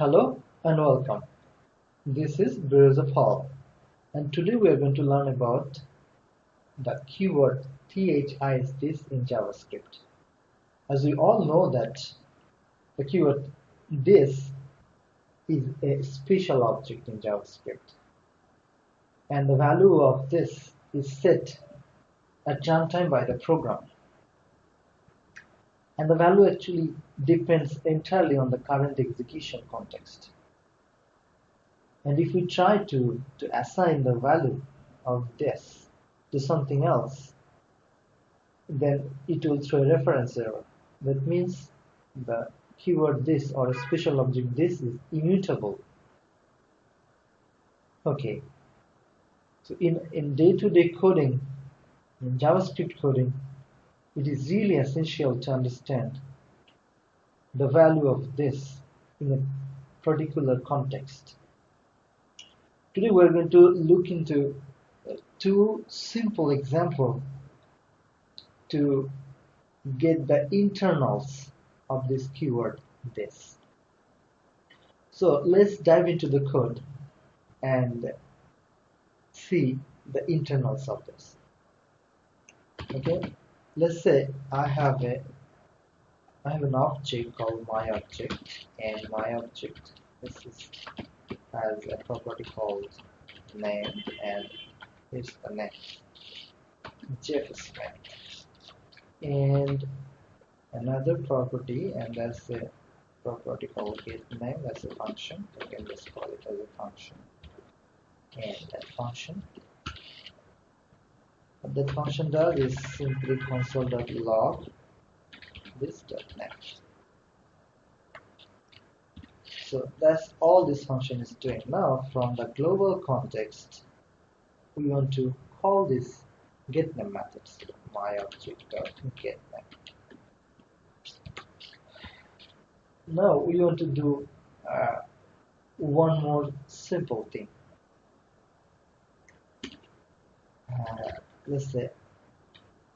Hello and welcome. This is Brewers of Hall, and today we are going to learn about the keyword this in JavaScript. As we all know that the keyword this is a special object in JavaScript, and the value of this is set at runtime by the program, and the value actually depends entirely on the current execution context. And if we try to assign the value of this to something else, then it will throw a reference error. That means the keyword this or a special object this is immutable. Okay, so in day-to-day coding, in JavaScript coding, it is really essential to understand the value of this in a particular context. Today we're going to look into two simple examples to get the internals of this keyword this. So let's dive into the code and see the internals of this. Okay, let's say I have an object called myObj, and myObj has a property called name, and here's the name JavaScript, and another property, and that's a property called getName. That's a function. You can just call it as a function, and that function what that function does is simply console.log this.name. So that's all this function is doing. Now from the global context, we want to call this getName method. So myObj.getName. Now we want to do one more simple thing. Let's say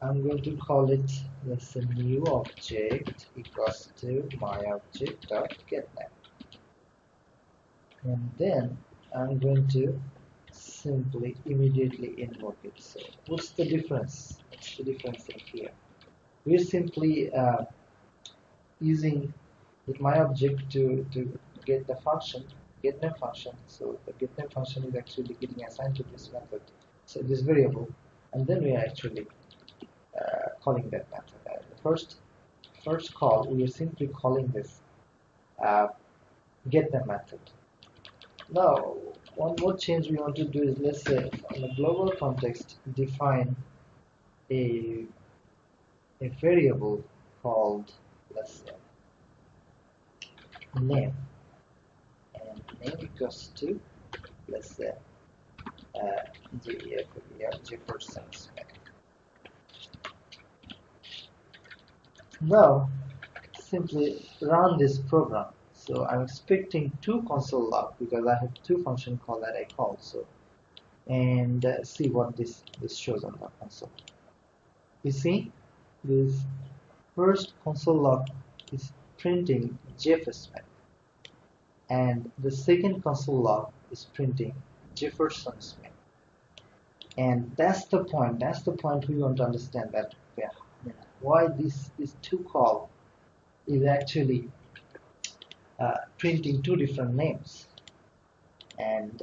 I'm going to call it, let's say, new object equals to myObj.getName. And then I'm going to simply immediately invoke it. So what's the difference? What's the difference in here? We're simply using with myObj to get the function, getName function. So the getName function is actually getting assigned to this method, so this variable, and then we are actually calling that method. The first call, we are simply calling this getName method. Now, one more change we want to do is, let's say, on a global context, define a variable called, let's say, name, and name equals to, let's say, Jefferson's name. Now, simply run this program. So I'm expecting two console log because I have two function call that I called. So, and see what this shows on the console. You see, this first console log is printing Jefferson, and the second console log is printing Jefferson's name. And that's the point. That's the point we want to understand, that why this two call is actually printing two different names, and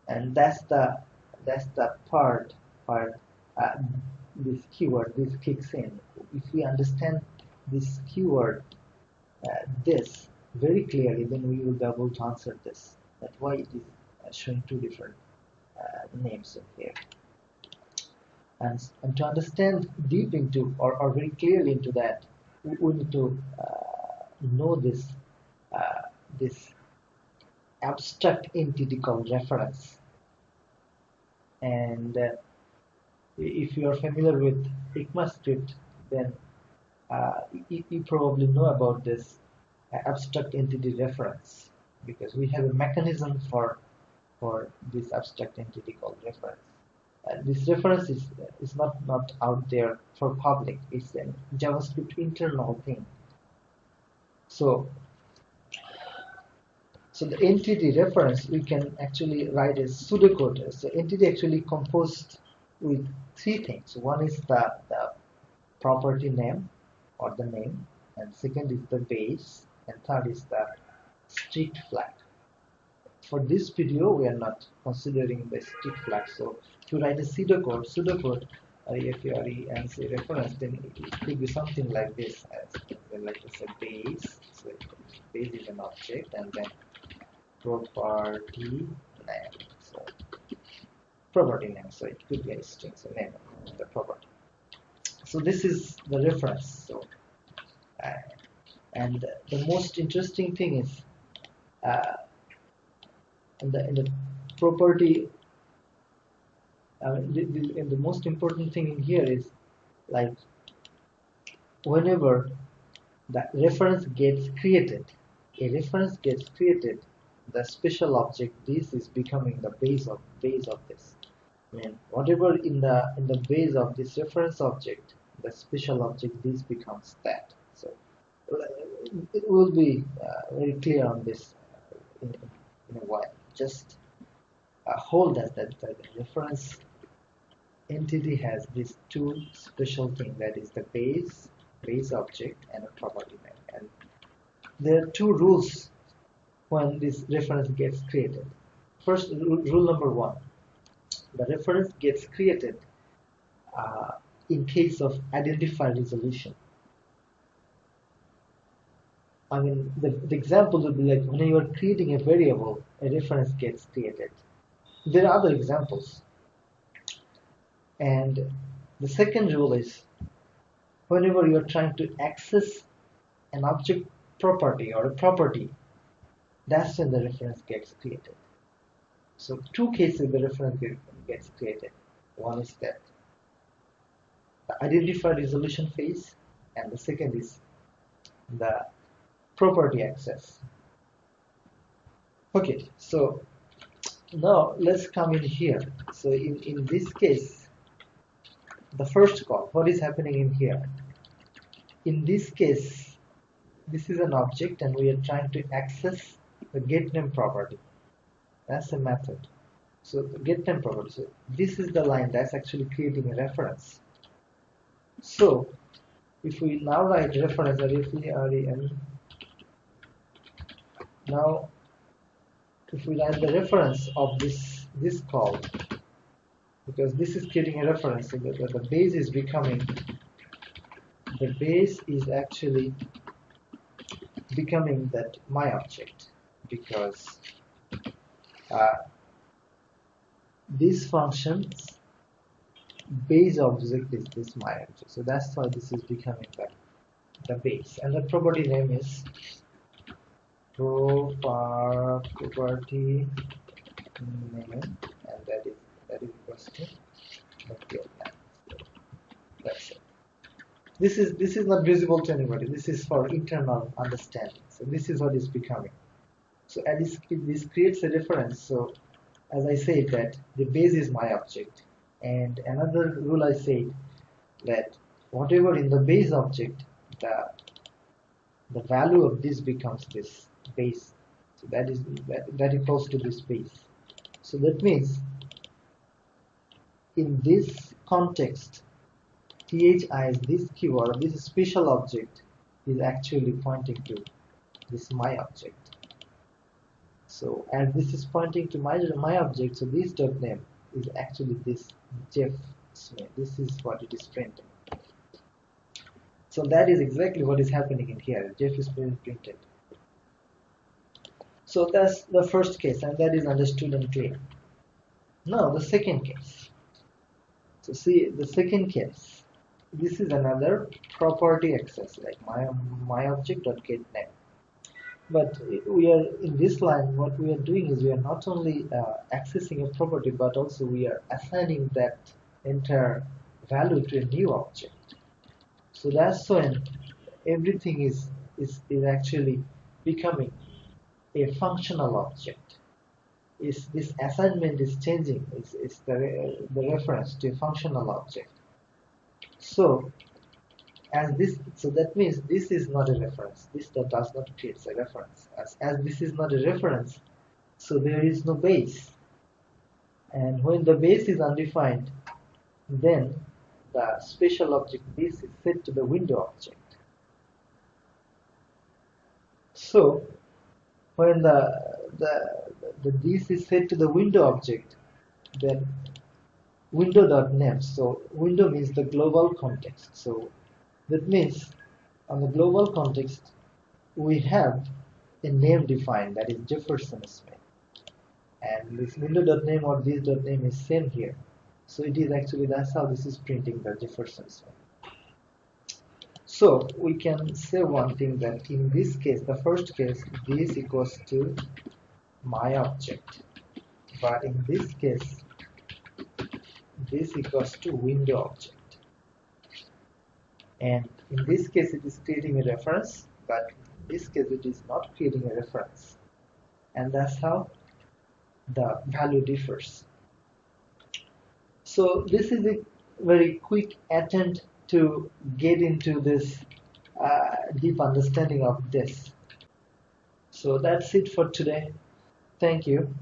that's the part where this keyword this kicks in. If we understand this keyword this very clearly, then we will be able to answer this, that why it is showing two different names in here. And to understand deep into or very clearly into that, we need to know this this abstract entity called reference. And if you are familiar with EcmaScript, then you probably know about this abstract entity reference, because we have a mechanism for this abstract entity called reference. This reference is not out there for public. It's a JavaScript internal thing. So So the entity reference, we can actually write as pseudocode. So entity actually composed with three things. One is the property name or the name, and second is the base, and third is the strict flag. For this video, we are not considering the strict flag. So to write a pseudocode, REFERE and say reference, then it could be something like this, as like I said, base. So base is an object, and then property name. So property name. So it could be a string. So name of the property. So this is the reference. So and the most interesting thing is in the property. And the most important thing in here is, like, whenever the reference gets created, the special object this is becoming the base of this. I mean, whatever in the base of this reference object, the special object this becomes that. So it will be very clear on this in a while. Just hold that the reference entity has these two special things, that is the base object and a property name. And there are two rules when this reference gets created. First, rule number one: the reference gets created in case of identifier resolution. I mean, the example would be like when you are creating a variable, a reference gets created. There are other examples. And the second rule is whenever you are trying to access an object property or a property, that's when the reference gets created. So two cases the reference gets created. One is that the identifier resolution phase, and the second is the property access. Okay, so now let's come in here. So in this case, the first call, what is happening in here? In this case, this is an object and we are trying to access the getName property. That's a method. So the getName property, so this is the line that's actually creating a reference. So if we now write reference, now if we write the reference of this call, because this is creating a reference, so the base is becoming, the base is actually becoming that myObj, because this function's base object is this myObj. So that's why this is becoming the base, and the property name is property name, and that is equals to that's it. This is not visible to anybody. This is for internal understanding. So this is what is becoming. So as this creates a reference. So as I said that the base is myObj, and another rule I said that whatever in the base object, the value of this becomes this base. So that equals to this base. So that means in this context, thi, this keyword, this special object is actually pointing to this myObj. So as this is pointing to myObj, so this .name is actually this Jeff Smith. This is what it is printing. So that is exactly what is happening in here. Jeff is being printed. So that's the first case, and that is understood and clear. Now the second case. So see the second case. This is another property access, like myObj.getName. But we are in this line. What we are doing is we are not only accessing a property, but also we are assigning that entire value to a new object. So that's when everything is actually becoming a functional object. This assignment is changing. It's the reference to a functional object. So as this, so that means this is not a reference. This does not create a reference. As this is not a reference, so there is no base. And when the base is undefined, then the special object this is set to the window object. So when the this is set to the window object, then window.name. So window means the global context. So that means on the global context we have a name defined, that is Jefferson's name, and this window.name or this.name is same here. So it is actually, that's how this is printing the Jefferson's name. So we can say one thing, that in this case, the first case, this equals to myObj, but in this case this equals to window object, and in this case it is creating a reference, but in this case it is not creating a reference, and that's how the value differs. So this is a very quick attempt to get into this deep understanding of this. So that's it for today. Thank you.